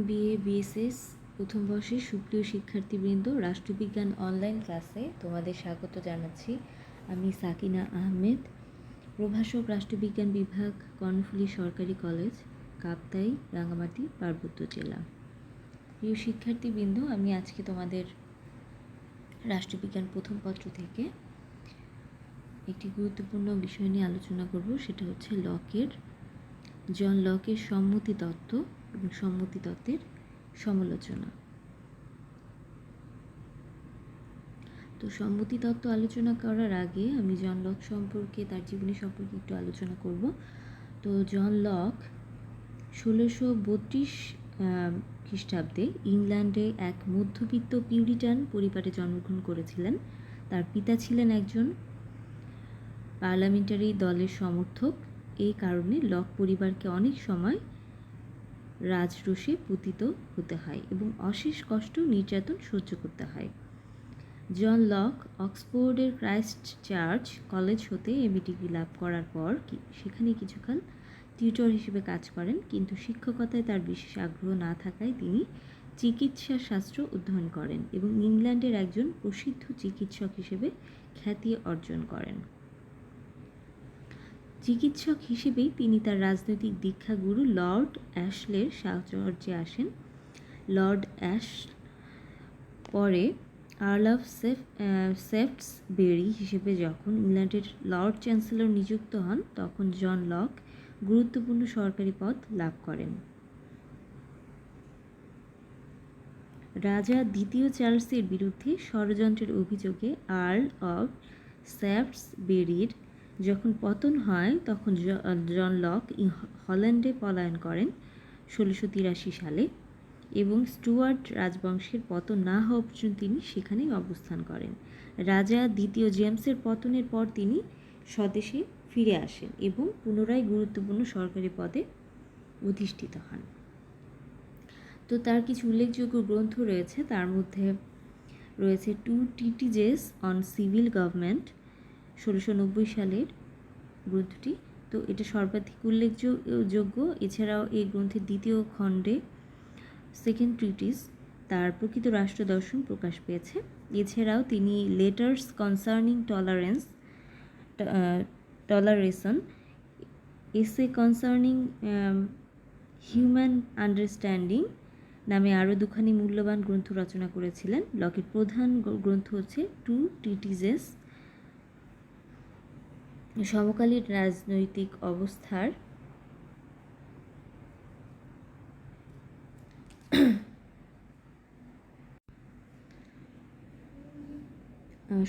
BA BSS প্রথম বর্ষের সুপ্রিয় শিক্ষার্থীবৃন্দ, রাষ্ট্রবিজ্ঞান অনলাইন ক্লাসে তোমাদের স্বাগত জানাচ্ছি। আমি সাকিনা আহমেদ, প্রভাষক, রাষ্ট্রবিজ্ঞান বিভাগ, কর্ণফুলী সরকারি কলেজ, কাপ্তাই, রাঙ্গামাটি, পার্বত্য জেলা। প্রিয় শিক্ষার্থীবৃন্দ, আমি আজকে তোমাদের রাষ্ট্রবিজ্ঞান প্রথম পত্র থেকে একটি গুরুত্বপূর্ণ বিষয় নিয়ে আলোচনা করব। সেটা হচ্ছে জন লকের সম্মতি তত্ত্ব এবং সম্মতি তত্ত্বের সমালোচনা। তো সম্মতি তত্ত্ব আলোচনা করার আগে আমি জন লক সম্পর্কে, তার জীবনী সম্পর্কে একটু আলোচনা করব। তো জন লক 1632 খ্রিস্টাব্দে ইংল্যান্ডে এক মধ্যবিত্ত পিউরিটান পরিবারে জন্মগ্রহণ করেছিলেন। তার পিতা ছিলেন একজন পার্লামেন্টারি দলের সমর্থক। এই কারণে লক পরিবারকে অনেক সময় রাজরোষে পতিত হতে হয় এবং অশেষ কষ্ট নির্যাতন সহ্য করতে হয়। জন লক অক্সফোর্ডের ক্রাইস্ট চার্চ কলেজ হতে এমএ ডিগ্রি লাভ করার পর সেখানে কিছুকাল টিউটর হিসেবে কাজ করেন, কিন্তু শিক্ষকতায় তার বিশেষ আগ্রহ না থাকায় তিনি চিকিৎসা শাস্ত্র অধ্যয়ন করেন এবং ইংল্যান্ডের একজন প্রসিদ্ধ চিকিৎসক হিসেবে খ্যাতি অর্জন করেন। চিকিৎসক হিসেবেই তিনি তার রাজনৈতিক দীক্ষাগুরু লর্ড অ্যাশলের সাহচর্যে আসেন। লর্ড অ্যাশ পরে আর্ল অফ সেফটসবেরি হিসেবে যখন ইংল্যান্ডের লর্ড চ্যান্সেলর নিযুক্ত হন, তখন জন লক গুরুত্বপূর্ণ সরকারি পদ লাভ করেন। রাজা দ্বিতীয় চার্লসের বিরুদ্ধে ষড়যন্ত্রের অভিযোগে আর্ল অফ সেফটসবেরির যখন পতন হয়, তখন জন লক হল্যান্ডে পলায়ন করেন 1683 সালে এবং স্টুয়ার্ট রাজবংশের পতন না হওয়া পর্যন্ত তিনি সেখানেই অবস্থান করেন। রাজা দ্বিতীয় জেমসের পতনের পর তিনি স্বদেশে ফিরে আসেন এবং পুনরায় গুরুত্বপূর্ণ সরকারি পদে অধিষ্ঠিত হন। তো তার কিছু উল্লেখযোগ্য গ্রন্থ রয়েছে, তার মধ্যে রয়েছে 2 ট্রিটিজেস অন সিভিল গভর্নমেন্ট, 1690 সালের গ্রন্থটি। তো এটা সর্বাধিক উল্লেখযোগ্য। এছাড়াও এই গ্রন্থের দ্বিতীয় খণ্ডে সেকেন্ড ট্রিটিস, তার প্রকৃত রাষ্ট্র দর্শন প্রকাশ পেয়েছে। এছাড়াও তিনি লেটার্স কনসার্নিং টলারেশন, এসে কনসার্নিং হিউম্যান আন্ডারস্ট্যান্ডিং নামে আরও দুখানি মূল্যবান গ্রন্থ রচনা করেছিলেন। লকের প্রধান গ্রন্থ হচ্ছে 2 ট্রিটিজেস, সমকালীন রাজনৈতিক অবস্থার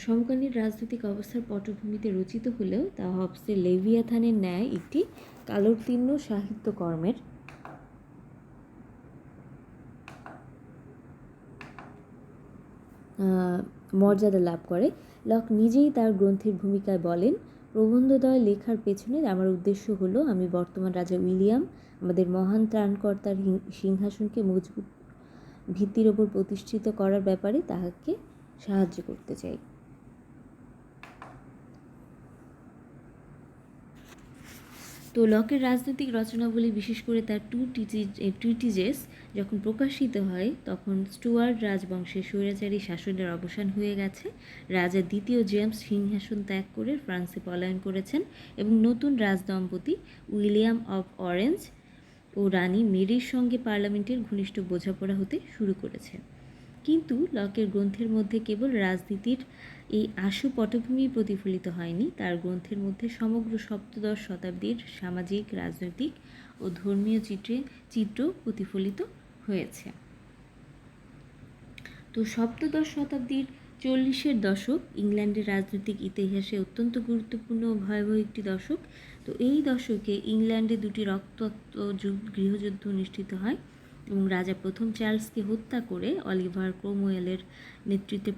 সমকালীন রাজনৈতিক অবস্থার পটভূমিতে রচিত হলেও তা হবসের লেভিয়াথানের ন্যায় একটি কালোত্তীর্ণ সাহিত্যকর্মের মর্যাদা লাভ করে। লক নিজেই তার গ্রন্থের ভূমিকায় বলেন, প্রবন্ধদ্বয় লেখার পেছনে আমার উদ্দেশ্য হলো আমি বর্তমান রাজা উইলিয়াম, আমাদের মহান ত্রাণকর্তার সিংহাসনকে মজবুত ভিত্তির ওপর প্রতিষ্ঠিত করার ব্যাপারে তাহাকে সাহায্য করতে চাই। তো লকের রাজনৈতিক রচনাবলী, বিশেষ করে তার 2 ট্রিটিজেস যখন প্রকাশিত হয়, তখন স্টুয়ার্ট রাজবংশের স্বৈরাচারী শাসনের অবসান হয়ে গেছে। রাজা দ্বিতীয় জেমস সিংহাসন ত্যাগ করে ফ্রান্সে পলায়ন করেছেন এবং নতুন রাজদম্পতি উইলিয়াম অফ অরেঞ্জ ও রানী মেরির সঙ্গে পার্লামেন্টের ঘনিষ্ঠ বোঝাপড়া হতে শুরু করেছে। কিন্তু লকের গ্রন্থের মধ্যে কেবল রাজনীতির এই আশু পটভূমি প্রতিফলিত হয়নি, তার গ্রন্থের মধ্যে সমগ্র সপ্তদশ শতাব্দীর সামাজিক, রাজনৈতিক ও ধর্মীয় চিত্র প্রতিফলিত হয়েছে। তো সপ্তদশ শতাব্দীর 40-এর দশক ইংল্যান্ডের রাজনৈতিক ইতিহাসে অত্যন্ত গুরুত্বপূর্ণ ও ভয়াবহ একটি দশক। তো এই দশকে ইংল্যান্ডে 2টি রক্তাক্ত গৃহযুদ্ধ অনুষ্ঠিত হয় এবং রাজা প্রথম চার্লসকে হত্যা করে অলিভার ক্রোমওয়েলের নেতৃত্বে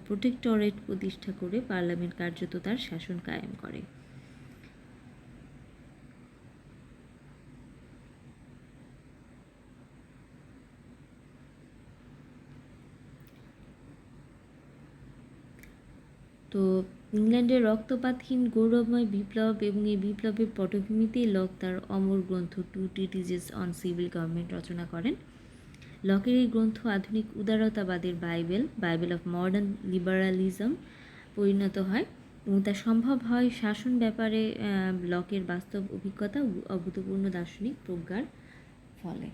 প্রোটেক্টরেট প্রতিষ্ঠা করে পার্লামেন্ট কার্যত তার শাসন কায়েম করে। তো ইংল্যান্ডের রক্তপাতহীন গৌরবময় বিপ্লব এবং এই বিপ্লবের পটভূমিতেই লক তার অমর গ্রন্থ 2 ট্রিটিজেস অন সিভিল গভর্নমেন্ট রচনা করেন। লকের এই গ্রন্থ আধুনিক উদারতাবাদের বাইবেল অফ মডার্ন লিবারালিজম পরিণত হয় এবং তা সম্ভব হয় শাসন ব্যাপারে লকের বাস্তব অভিজ্ঞতা অভূতপূর্ণ দার্শনিক প্রজ্ঞার ফলে।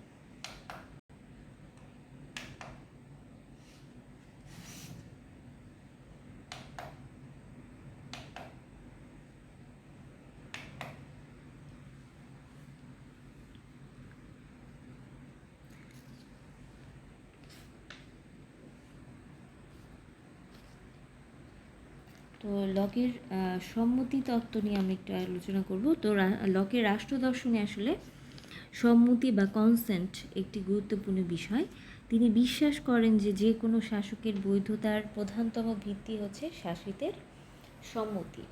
তো লকের সম্মতি তত্ত্ব নিয়ে আমি একটু আলোচনা করব। তো লকের রাষ্ট্র দর্শনে আসলে সম্মতি বা কনসেন্ট একটি গুরুত্বপূর্ণ বিষয়। তিনি বিশ্বাস করেন যে যে কোনো শাসকের বৈধতার প্রধানতম ভিত্তি হচ্ছে শাসিতের সম্মতি।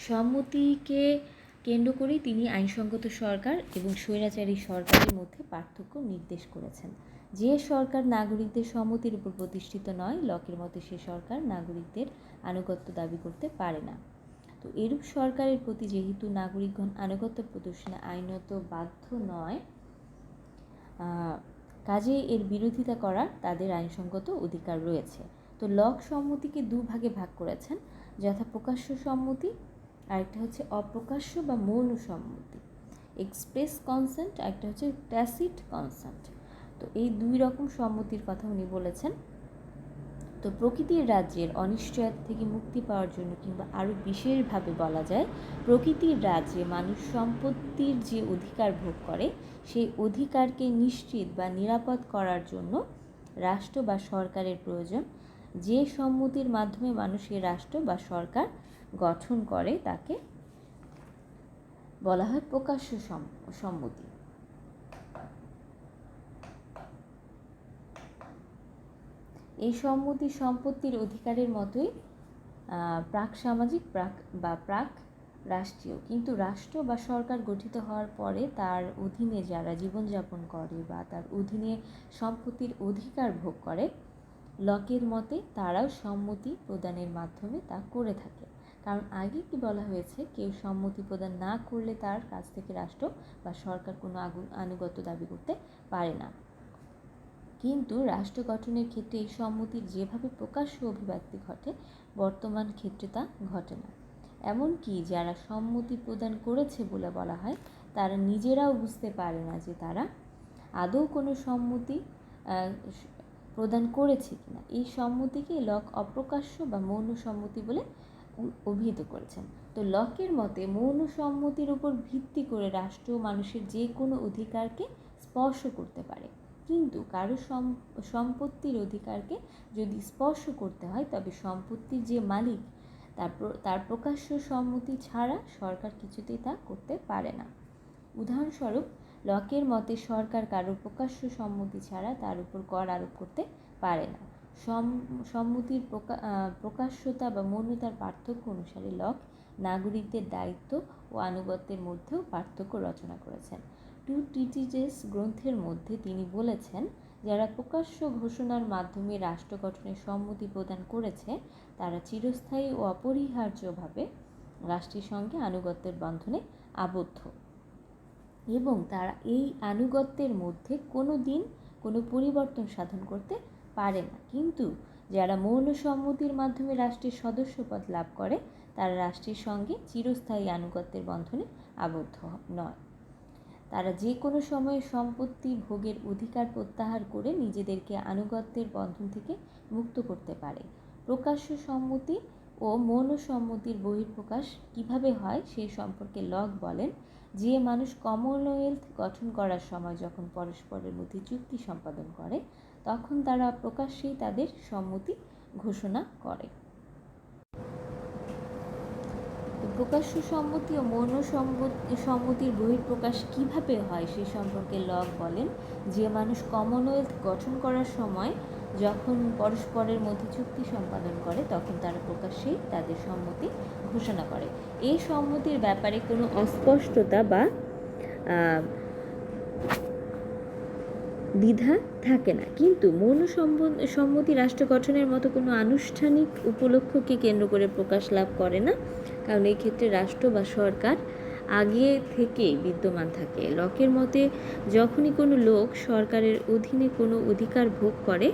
সম্মতিকে কেন্দ্র করেই তিনি আইনসঙ্গত সরকার এবং স্বৈরাচারী সরকারের মধ্যে পার্থক্য নির্দেশ করেছেন। যে সরকার নাগরিকদের সম্মতির উপর প্রতিষ্ঠিত নয়, লকের মতে সে সরকার নাগরিকদের আনুগত্য দাবি করতে পারে না। তো এরূপ সরকারের প্রতি যেহেতু নাগরিকগণ আনুগত্য প্রদর্শনে আইনত বাধ্য নয়, কাজে এর বিরোধিতা করার তাদের আইনসঙ্গত অধিকার রয়েছে। তো লক সম্মতিকে দুভাগে ভাগ করেছেন, যথা প্রকাশ্য সম্মতি, আরেকটা হচ্ছে অপ্রকাশ্য বা মৌন সম্মতি, এক্সপ্রেস কনসেন্ট, আরেকটা হচ্ছে ট্যাসিট কনসেন্ট। তো এই দুই রকম সম্মতির কথা উনি বলেছেন। তো প্রকৃতির রাজ্যের অনিশ্চয়তা থেকে মুক্তি পাওয়ার জন্য, কিংবা আরও বিশেষভাবে বলা যায় প্রকৃতির রাজ্যে মানুষ সম্পত্তির যে অধিকার ভোগ করে সেই অধিকারকে নিশ্চিত বা নিরাপদ করার জন্য রাষ্ট্র বা সরকারের প্রয়োজন। যে সম্মতির মাধ্যমে মানুষের রাষ্ট্র বা সরকার গঠন করে তাকে বলা হয় প্রকাশ্য সম্মতি। এই সম্মতি সম্পত্তির অধিকারের মতোই প্রাক সামাজিক প্রাক রাষ্ট্রীয়, কিন্তু রাষ্ট্র বা সরকার গঠিত হওয়ার পরে তার অধীনে যারা জীবনযাপন করে বা তার অধীনে সম্পত্তির অধিকার ভোগ করে, লকের মতে তারাও সম্মতি প্রদানের মাধ্যমে তা করে থাকে। কারণ আগে কি বলা হয়েছে, কেউ সম্মতি প্রদান না করলে তার কাছ থেকে রাষ্ট্র বা সরকার কোনো আনুগত্য দাবি করতে পারে না। কিন্তু রাষ্ট্র গঠনের ক্ষেত্রে এই সম্মতির যেভাবে প্রকাশ্য অভিব্যক্তি ঘটে, বর্তমান ক্ষেত্রে তা ঘটে না। এমনকি যারা সম্মতি প্রদান করেছে বলে বলা হয়, তারা নিজেরাও বুঝতে পারে না যে তারা আদৌ কোনো সম্মতি প্রদান করেছে কিনা। এই সম্মতিকে লক অপ্রকাশ্য বা মৌন সম্মতি বলে অভিহিত করেছেন। তো লকের মতে মৌন সম্মতির উপর ভিত্তি করে রাষ্ট্র মানুষের যে কোনো অধিকারকে স্পর্শ করতে পারে, কিন্তু কারো সম্পত্তির অধিকারকে যদি স্পর্শ করতে হয় তবে সম্পত্তির যে মালিক তার প্রকাশ্য সম্মতি ছাড়া সরকার কিছুতেই তা করতে পারে না। উদাহরণস্বরূপ, লকের মতে সরকার কারো প্রকাশ্য সম্মতি ছাড়া তার উপর কর আরোপ করতে পারে না। সম্মতির প্রকাশ্যতা বা মৌনতার পার্থক্য অনুসারে লক নাগরিকদের দায়িত্ব ও আনুগত্যের মধ্যেও পার্থক্য রচনা করেছেন। টু ট্রিটিজেস গ্রন্থের মধ্যে তিনি বলেছেন, যারা প্রকাশ্য ঘোষণার মাধ্যমে রাষ্ট্র গঠনের সম্মতি প্রদান করেছে তারা চিরস্থায়ী ও অপরিহার্যভাবে রাষ্ট্রের সঙ্গে আনুগত্যের বন্ধনে আবদ্ধ এবং তারা এই আনুগত্যের মধ্যে কোনো দিন কোনো পরিবর্তন সাধন করতে পারে না। কিন্তু যারা মৌন সম্মতির মাধ্যমে রাষ্ট্রের সদস্যপদ লাভ করে তারা রাষ্ট্রের সঙ্গে চিরস্থায়ী আনুগত্যের বন্ধনে আবদ্ধ নয়। তারা যে কোনো সময়ে সম্পত্তি ভোগের অধিকার প্রত্যাহার করে নিজেদেরকে আনুগত্যের বন্ধন থেকে মুক্ত করতে পারে। প্রকাশ্য সম্মতি ও মৌন সম্মতির বহিঃপ্রকাশ কিভাবে হয় সেই সম্পর্কে লক বলেন, যে মানুষ কমনওয়েলথ গঠন করার সময় যখন পরস্পরের মধ্যে চুক্তি সম্পাদন করে তখন তারা প্রকাশ্যেই তাদের সম্মতি ঘোষণা করে। প্রকাশ্য সম্মতি ও মৌন সম্মতির বহিঃপ্রকাশ কিভাবে হয় সে সম্পর্কে লক বলেন, যে মানুষ কমনওয়েলথ গঠন করার সময় যখন পরস্পরের মধ্যে চুক্তি সম্পাদন করে তখন তারা প্রকাশ্যেই তাদের সম্মতি ঘোষণা করে। এই সম্মতির ব্যাপারে কোনো অস্পষ্টতা বা দ্বিধা থাকে না, কিন্তু মৌন সম্মতি রাষ্ট্র গঠনের মতো কোনো আনুষ্ঠানিক উপলক্ষকে কেন্দ্র করে প্রকাশ লাভ করে না, কারণ এই ক্ষেত্রে রাষ্ট্র বা সরকার আগে থেকেই বিদ্যমান থাকে। লকের মতে যখনই কোনো লোক সরকারের অধীনে কোনো অধিকার ভোগ করে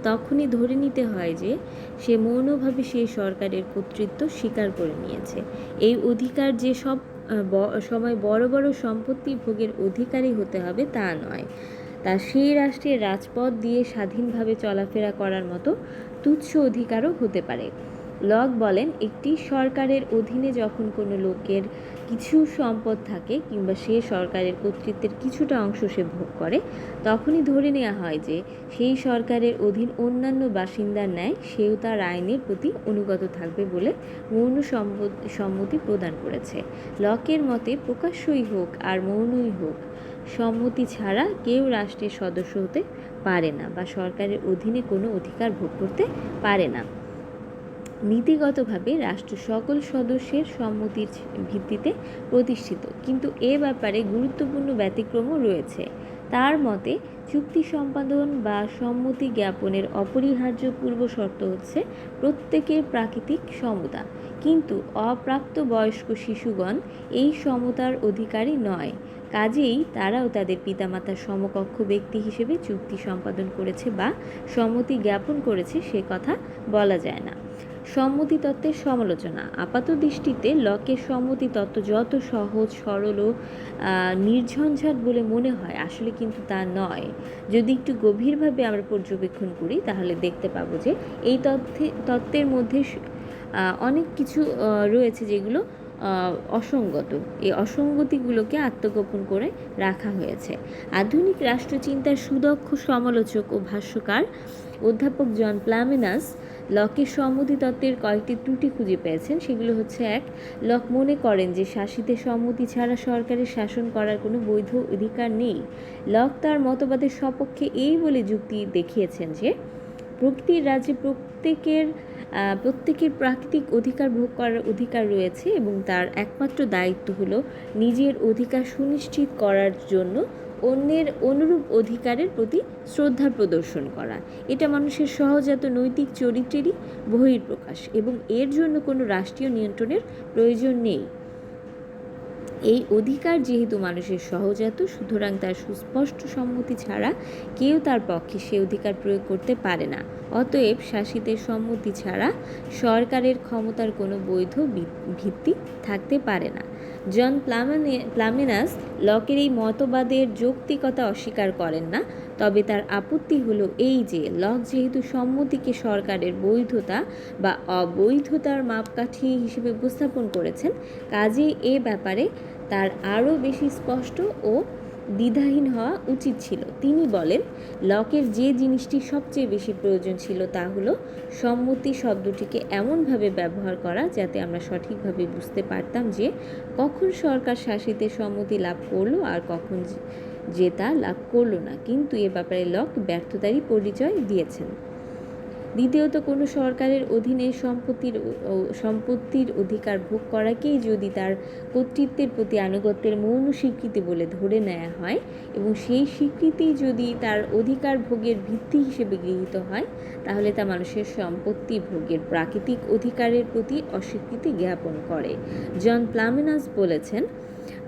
তখনই ধরে নিতে হয় যে সে মৌনভাবে সেই সরকারের কর্তৃত্ব স্বীকার করে নিয়েছে। এই অধিকার যে সব সময় বড় বড় সম্পত্তি ভোগের অধিকারী হতে হবে তা নয়, তা সেই রাষ্ট্রের রাজপথ দিয়ে স্বাধীনভাবে চলাফেরা করার মতো তুচ্ছ অধিকারও হতে পারে। লক বলেন, একটি সরকারের অধীনে যখন কোনো লোকের কিছু সম্পদ থাকে কিংবা সে সরকারের কর্তৃত্বের কিছুটা অংশ সে ভোগ করে, তখনই ধরে নেওয়া হয় যে সেই সরকারের অধীন অন্যান্য বাসিন্দার ন্যায় সেও তার আইনের প্রতি অনুগত থাকবে বলে মৌন সম্মতি প্রদান করেছে। লকের মতে প্রকাশ্যই হোক আর মৌনই হোক, সম্মতি ছাড়া কেউ রাষ্ট্রের সদস্য হতে পারে না বা সরকারের অধীনে কোনো অধিকার ভোগ করতে পারে না। নীতিগতভাবে রাষ্ট্র সকল সদস্যের সম্মতির ভিত্তিতে প্রতিষ্ঠিত, কিন্তু এ ব্যাপারে গুরুত্বপূর্ণ ব্যতিক্রমও রয়েছে। তার মতে চুক্তি সম্পাদন বা সম্মতি জ্ঞাপনের অপরিহার্য পূর্ব শর্ত হচ্ছে প্রত্যেকের প্রাকৃতিক সমতা, কিন্তু অপ্রাপ্তবয়স্ক শিশুগণ এই সমতার অধিকারী নয়। কাজেই তারাও তাদের পিতামাতার সমকক্ষ ব্যক্তি হিসেবে চুক্তি সম্পাদন করেছে বা সম্মতি জ্ঞাপন করেছে সে কথা বলা যায় না। সম্মতি তত্ত্বের সমালোচনা। আপাত দৃষ্টিতে লকের সম্মতি তত্ত্ব যত সহজ সরল ও নির্ঝঞ্ঝাট বলে মনে হয়, আসলে কিন্তু তা নয়। যদি একটু গভীরভাবে আমরা পর্যবেক্ষণ করি তাহলে দেখতে পাবো যে এই তত্ত্বের মধ্যে অনেক কিছু রয়েছে যেগুলো অসঙ্গত। এই অসঙ্গতিগুলোকে আত্মগোপন করে রাখা হয়েছে। আধুনিক রাষ্ট্রচিন্তার সুদক্ষ সমালোচক ও ভাষ্যকার অধ্যাপক জন প্লামেনাস লকের সম্মতি তত্ত্বের কয়েকটি ত্রুটি খুঁজে পেয়েছেন। সেগুলো হচ্ছে: 1. লক মনে করেন যে শাসিতের সম্মতি ছাড়া সরকারের শাসন করার কোনো বৈধ অধিকার নেই। লক তার মতবাদের সপক্ষে এই বলে যুক্তি দেখিয়েছেন যে প্রকৃতির রাজ্যে প্রত্যেকের প্রাকৃতিক অধিকার ভোগ করার অধিকার রয়েছে এবং তার একমাত্র দায়িত্ব হলো নিজের অধিকার সুনিশ্চিত করার জন্য অন্যের অনুরূপ অধিকারের প্রতি শ্রদ্ধা প্রদর্শন করা। এটা মানুষের সহজাত নৈতিক চরিত্রেরই বহিঃপ্রকাশ এবং এর জন্য কোনো রাষ্ট্রীয় নিয়ন্ত্রণের প্রয়োজন নেই। এই অধিকার যেহেতু মানুষের সহজাত, সুতরাং তার সুস্পষ্ট সম্মতি ছাড়া কেউ তার পক্ষে সে অধিকার প্রয়োগ করতে পারে না। অতএব শাসিতের সম্মতি ছাড়া সরকারের ক্ষমতার কোনো বৈধ ভিত্তি থাকতে পারে না। জন প্লামেনাস লকের এই মতবাদের যৌক্তিকতা অস্বীকার করেন না, তবে তার আপত্তি হলো এই যে লক যেহেতু সম্মতিকে সরকারের বৈধতা বা অবৈধতার মাপকাঠি হিসেবে উপস্থাপন করেছেন, কাজেই এ ব্যাপারে তার আরও বেশি স্পষ্ট ও দ্বিধাহীন হওয়া উচিত ছিল। তিনি বলেন, লকের যে জিনিসটি সবচেয়ে বেশি প্রয়োজন ছিল তা হলো সম্মতি শব্দটিকে এমনভাবে ব্যবহার করা যাতে আমরা সঠিকভাবে বুঝতে পারতাম যে কখন সরকার শাসিতের সম্মতি লাভ করলো আর কখন যে তা লাভ করলো না, কিন্তু এ ব্যাপারে লক ব্যর্থতারই পরিচয় দিয়েছেন। দ্বিতীয়ত, কোনো সরকারের অধীনে সম্পত্তির অধিকার ভোগ করাকেই যদি তার কর্তৃত্বের প্রতি আনুগত্যের মৌন স্বীকৃতি বলে ধরে নেওয়া হয় এবং সেই স্বীকৃতি যদি তার অধিকার ভোগের ভিত্তি হিসেবে গৃহীত হয়, তাহলে তা মানুষের সম্পত্তি ভোগের প্রাকৃতিক অধিকারের প্রতি অস্বীকৃতি জ্ঞাপন করে। জন প্লামেনাস বলেছেন,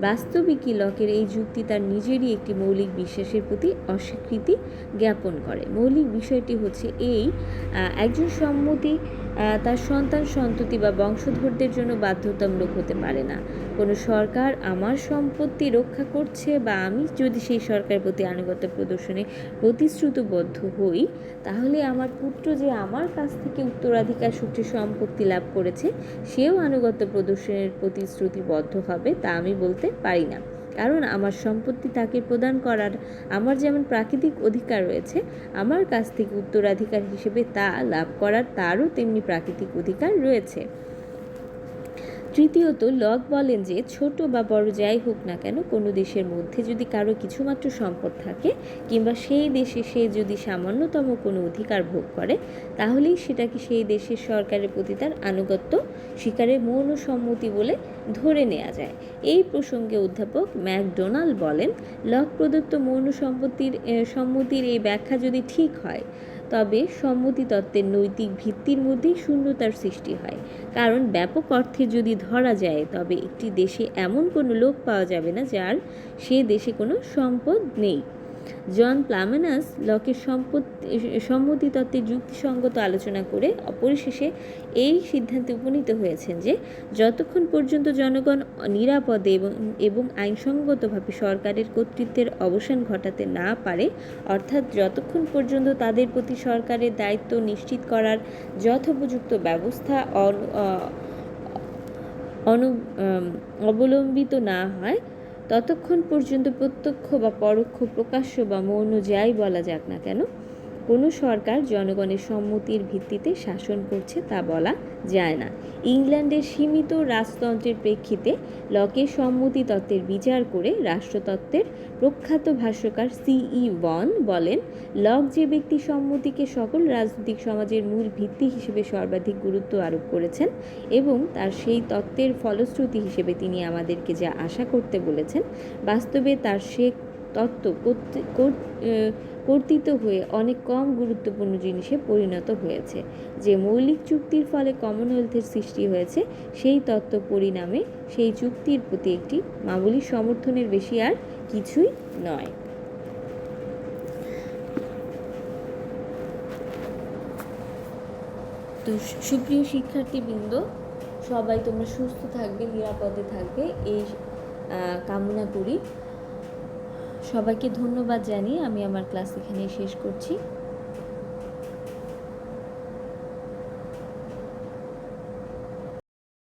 বাস্তবিকই লকের এই যুক্তি তার নিজেরই একটি মৌলিক বিশ্বাসের প্রতি অস্বীকৃতি জ্ঞাপন করে। মৌলিক বিষয়টি হচ্ছে এই: একজন সম্মতি তার সন্তান সন্ততি বা বংশধরদের জন্য বাধ্যতামূলক হতে পারে না। কোনো সরকার আমার সম্পত্তি রক্ষা করছে বা আমি যদি সেই সরকারের প্রতি আনুগত্য প্রদর্শনে প্রতিশ্রুতিবদ্ধ হই, তাহলে আমার পুত্র যে আমার কাছ থেকে উত্তরাধিকার সূত্রে সম্পত্তি লাভ করেছে সেও আনুগত্য প্রদর্শনের প্রতিশ্রুতিবদ্ধ হবে তা আমি বলতে পারি না, কারণ আমার সম্পত্তি তাকে প্রদান করার আমার যেমন প্রাকৃতিক অধিকার রয়েছে, আমার কাছ থেকে উত্তরাধিকার হিসেবে তা লাভ করার তারও তেমনি প্রাকৃতিক অধিকার রয়েছে। তৃতীয়ত, লক বলেন যে ছোট বা বড় যাই হোক না কেন, কোনো দেশের মধ্যে যদি কারো কিছুমাত্র সম্পদ থাকে কিংবা সেই দেশে সে যদি সামান্যতম কোনো অধিকার ভোগ করে, তাহলেই সেটাকে সেই দেশের সরকারের প্রতি তার আনুগত্য স্বীকারের মৌন সম্মতি বলে ধরে নেওয়া যায়। এই প্রসঙ্গে অধ্যাপক ম্যাকডোনাল্ড বলেন, লক প্রদত্ত মৌন সম্মতির এই ব্যাখ্যা যদি ঠিক হয়, তবে সম্মতি তত্ত্বের নৈতিক ভিত্তির মধ্যেই শূন্যতার সৃষ্টি হয়। কারণ ব্যাপক অর্থে যদি ধরা যায় তবে একটি দেশে এমন কোনো লোক পাওয়া যাবে না যার সে দেশে কোনো সম্পদ নেই। জন প্লামানাস লকের সম্মতি তত্ত্বের যুক্তিসঙ্গত আলোচনা করে অপরিশেষে এই সিদ্ধান্তে উপনীত হয়েছেন যে যতক্ষণ পর্যন্ত জনগণ নিরাপদে এবং আইনসঙ্গতভাবে সরকারের কর্তৃত্বের অবসান ঘটাতে না পারে, অর্থাৎ যতক্ষণ পর্যন্ত তাদের প্রতি সরকারের দায়িত্ব নিশ্চিত করার যথোপযুক্ত ব্যবস্থা অবলম্বিত না হয়, ততক্ষণ পর্যন্ত প্রত্যক্ষ বা পরোক্ষ, প্রকাশ্য বা মৌন যাই বলা যাক না কেন, কোনো সরকার জনগণের সম্মতির ভিত্তিতে শাসন করছে তা বলা যায় না। ইংল্যান্ডের সীমিত রাজতন্ত্রের প্রেক্ষিতে লকের সম্মতি তত্ত্বের বিচার করে রাষ্ট্রতত্ত্বের প্রখ্যাত ভাষ্যকার C.E. ওয়ান বলেন, লক যে ব্যক্তি সম্মতিকে সকল রাজনৈতিক সমাজের মূল ভিত্তি হিসেবে সর্বাধিক গুরুত্ব আরোপ করেছেন এবং তার সেই তত্ত্বের ফলশ্রুতি হিসেবে তিনি আমাদেরকে যা আশা করতে বলেছেন, বাস্তবে তার সে তত্ত্ব কর্তৃত হয়ে অনেক কম গুরুত্বপূর্ণ জিনিসে পরিণত হয়েছে। যে মৌলিক চুক্তির ফলে কমনওয়েলথের সৃষ্টি হয়েছে, সেই তত্ত্ব পরিণামে সেই চুক্তির প্রতি একটি মামুলি সমর্থনের বেশি আর কিছুই নয়। তো সুপ্রিয় শিক্ষার্থীবৃন্দ, সবাই তোমরা সুস্থ থাকবে, নিরাপদে থাকবে এই কামনা করি। সবাইকে ধন্যবাদ জানিয়ে আমি আমার ক্লাস এখানেই শেষ করছি।